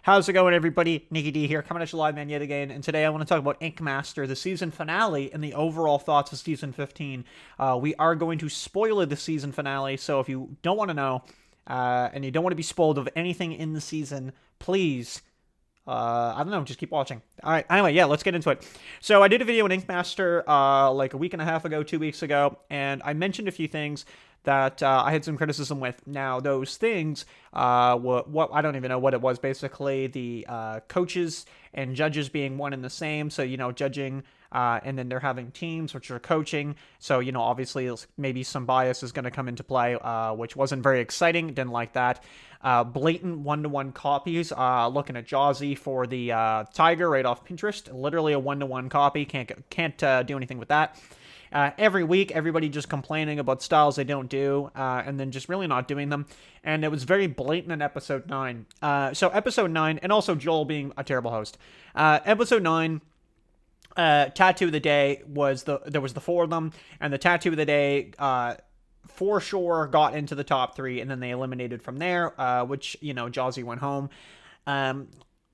How's it going, everybody? Nikki D here, coming at you live, man, yet again. And today I want to talk about Ink Master, the season finale, and the overall thoughts of season 15. We are going to spoil the season finale, so if you don't want to know, and you don't want to be spoiled of anything in the season, please, I don't know, just keep watching. All right, anyway, yeah, let's get into it. So I did a video on Ink Master like a week and a half ago, 2 weeks ago, and I mentioned a few things that I had some criticism with. Now, those things, what I don't even know what it was. Basically, the coaches and judges being one and the same. So, judging, and then they're having teams, which are coaching. So, obviously, maybe some bias is going to come into play, which wasn't very exciting. Didn't like that. Blatant one-to-one copies. Looking at Jawzy for the Tiger right off Pinterest. Literally a one-to-one copy. Can't do anything with that. Every week, everybody just complaining about styles they don't do, and then just really not doing them. And it was very blatant in episode 9. So episode 9, and also Joel being a terrible host. Episode 9, tattoo of the day there was the 4 of them, and the tattoo of the day, for sure got into the top 3, and then they eliminated from there, which, Jawzy went home.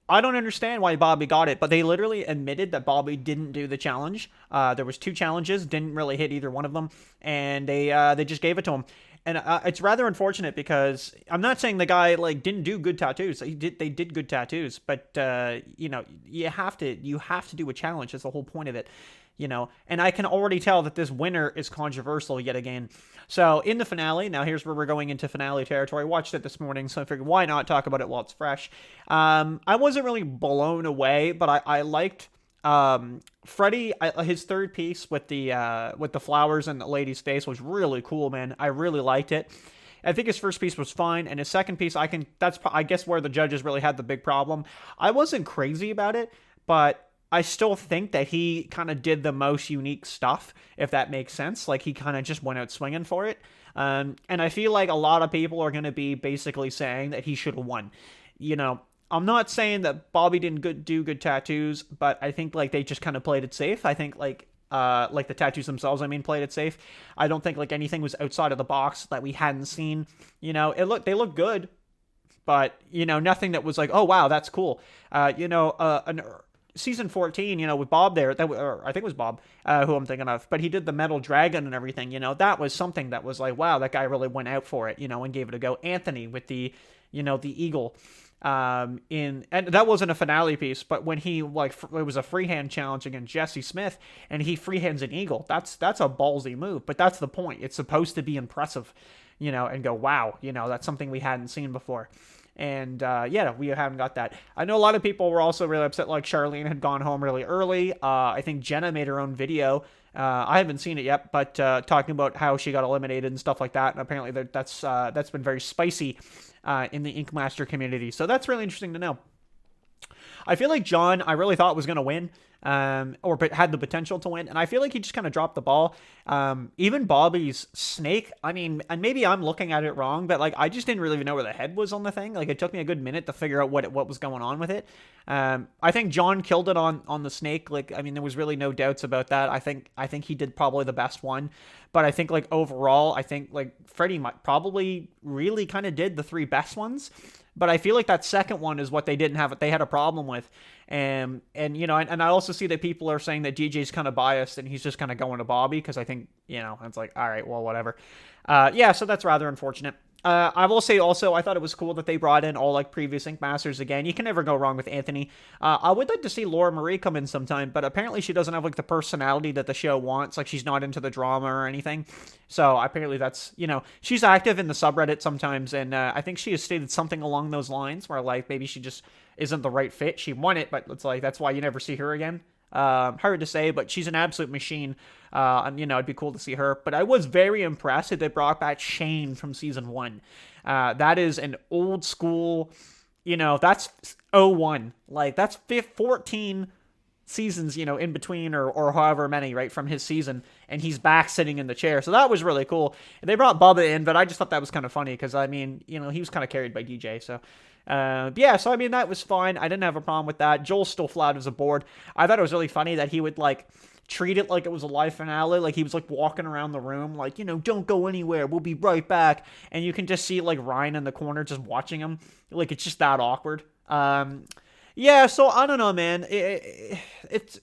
I don't understand why Bobby got it, but they literally admitted that Bobby didn't do the challenge. There was 2 challenges, didn't really hit either one of them, and they just gave it to him. And it's rather unfortunate because I'm not saying the guy didn't do good tattoos. They did good tattoos, but you have to do a challenge. That's the whole point of it. And I can already tell that this winner is controversial yet again. So in the finale, now here's where we're going into finale territory. Watched it this morning, so I figured why not talk about it while it's fresh. I wasn't really blown away, but I liked Freddie. His third piece with the flowers and the lady's face was really cool, man. I really liked it. I think his first piece was fine, and his second piece, that's I guess where the judges really had the big problem. I wasn't crazy about it, but I still think that he kind of did the most unique stuff, if that makes sense. He kind of just went out swinging for it. And I feel like a lot of people are going to be basically saying that he should have won. I'm not saying that Bobby didn't do good tattoos, but I think they just kind of played it safe. I think the tattoos themselves, played it safe. I don't think anything was outside of the box that we hadn't seen. They look good, but nothing that was oh wow, that's cool. Season 14, with Bob there, I think it was Bob, who I'm thinking of, but he did the metal dragon and everything, that was something that was wow, that guy really went out for it, and gave it a go. Anthony with the eagle, and that wasn't a finale piece, but when he, it was a freehand challenge against Jesse Smith, and he freehands an eagle, that's a ballsy move, but that's the point. It's supposed to be impressive, and go, wow, that's something we hadn't seen before. And, we haven't got that. I know a lot of people were also really upset, Charlene had gone home really early. I think Jenna made her own video. I haven't seen it yet, but talking about how she got eliminated and stuff like that. And apparently that's been very spicy in the Ink Master community. So that's really interesting to know. I feel like John, I really thought was going to win, or had the potential to win, and I feel like he just kind of dropped the ball. Even Bobby's snake, and maybe I'm looking at it wrong, but I just didn't really even know where the head was on the thing. It took me a good minute to figure out what was going on with it. I think John killed it on the snake. There was really no doubts about that. I think he did probably the best one, but I think overall, I think Freddie probably really kind of did the 3 best ones. But I feel like that second one is what they didn't have. They had a problem with, and I also see that people are saying that DJ's kind of biased and he's just kind of going to Bobby because I think it's all right, well, whatever. So that's rather unfortunate. I will say also, I thought it was cool that they brought in all previous Ink Masters again. You can never go wrong with Anthony. I would like to see Laura Marie come in sometime, but apparently she doesn't have the personality that the show wants. She's not into the drama or anything. So apparently that's, she's active in the subreddit sometimes, and I think she has stated something along those lines where maybe she just isn't the right fit. She won it, but it's that's why you never see her again. Hard to say, but she's an absolute machine. And it'd be cool to see her. But I was very impressed that they brought back Shane from season 1. That is an old school, that's 01. That's 14 seasons, in between or however many, right, from his season. And he's back sitting in the chair. So that was really cool. And they brought Bubba in, but I just thought that was kind of funny because, he was kind of carried by DJ. So that was fine. I didn't have a problem with that. Joel's still flat as a board. I thought it was really funny that he would treat it like it was a live finale. He was walking around the room don't go anywhere, we'll be right back. And you can just see Ryan in the corner just watching him. It's just that awkward. Yeah, so I don't know, man. It's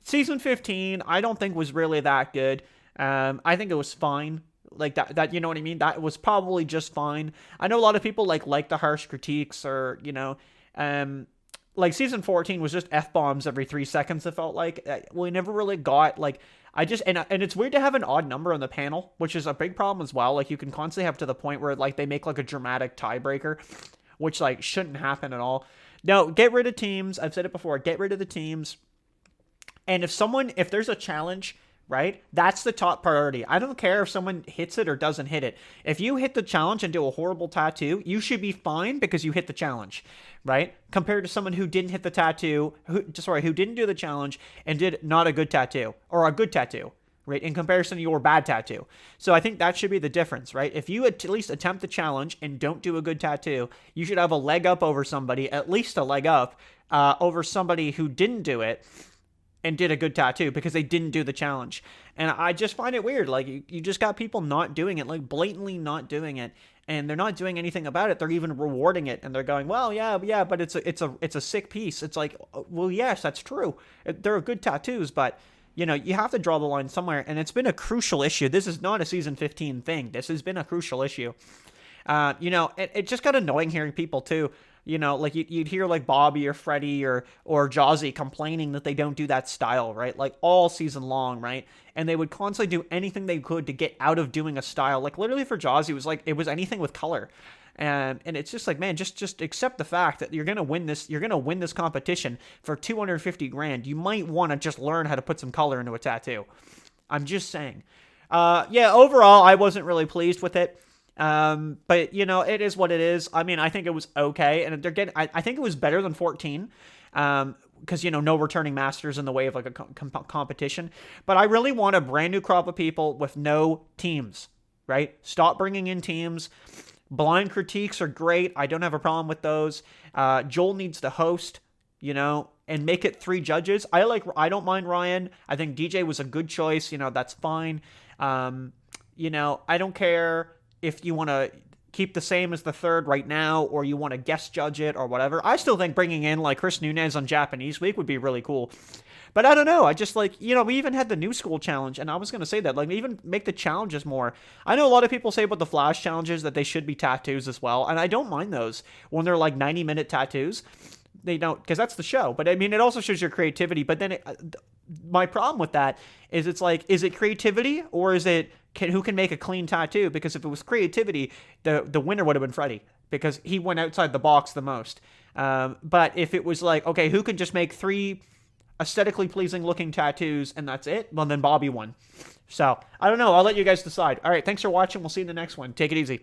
season 15. I don't think was really that good. I think it was fine. Like that, you know what I mean? That was probably just fine. I know a lot of people like the harsh critiques, or like season 14 was just f-bombs every 3 seconds. It felt like we never really got like. I just and it's weird to have an odd number on the panel, which is a big problem as well. Like you can constantly have to the point where like they make like a dramatic tiebreaker, which like shouldn't happen at all. No, get rid of teams. I've said it before. Get rid of the teams. And if there's a challenge, right, that's the top priority. I don't care if someone hits it or doesn't hit it. If you hit the challenge and do a horrible tattoo, you should be fine because you hit the challenge, right? Compared to someone who didn't hit the tattoo, who didn't do the challenge and did not a good tattoo or a good tattoo, right, in comparison to your bad tattoo. So I think that should be the difference, right? If you at least attempt the challenge and don't do a good tattoo, you should have a leg up over somebody, at least a leg up over somebody who didn't do it and did a good tattoo because they didn't do the challenge. And I just find it weird. Like, you just got people not doing it, like blatantly not doing it, and they're not doing anything about it. They're even rewarding it, and they're going, well, yeah, but it's a sick piece. It's like, well, yes, that's true. They're good tattoos, but you have to draw the line somewhere, and it's been a crucial issue. This is not a season 15 thing. This has been a crucial issue. It just got annoying hearing people too. Like you'd hear like Bobby or Freddie or Jazzy complaining that they don't do that style, right? Like all season long, right? And they would constantly do anything they could to get out of doing a style. Like literally for Jazzy, it was like it was anything with color. And it's just like, man, just accept the fact that you're gonna win this. You're gonna win this competition for $250,000. You might want to just learn how to put some color into a tattoo. I'm just saying. Yeah. Overall, I wasn't really pleased with it. But it is what it is. I mean, I think it was okay, and I think it was better than 14. Because no returning masters in the way of like a competition. But I really want a brand new crop of people with no teams. Right? Stop bringing in teams. Blind critiques are great. I don't have a problem with those. Joel needs to host, and make it 3 judges. I don't mind Ryan. I think DJ was a good choice. That's fine. I don't care if you want to keep the same as the third right now, or you want to guest judge it or whatever. I still think bringing in like Chris Nunez on Japanese Week would be really cool. But I don't know. I just like, we even had the New School Challenge, and I was going to say that, like, even make the challenges more. I know a lot of people say about the Flash challenges that they should be tattoos as well, and I don't mind those when they're like 90-minute tattoos. They don't, because that's the show. But I mean, it also shows your creativity. But then my problem with that is it's like, is it creativity or is it who can make a clean tattoo? Because if it was creativity, the winner would have been Freddie because he went outside the box the most. But if it was like, okay, who can just make 3 aesthetically pleasing looking tattoos and that's it, well, then Bobby won. So I don't know. I'll let you guys decide. All right. Thanks for watching. We'll see you in the next one. Take it easy.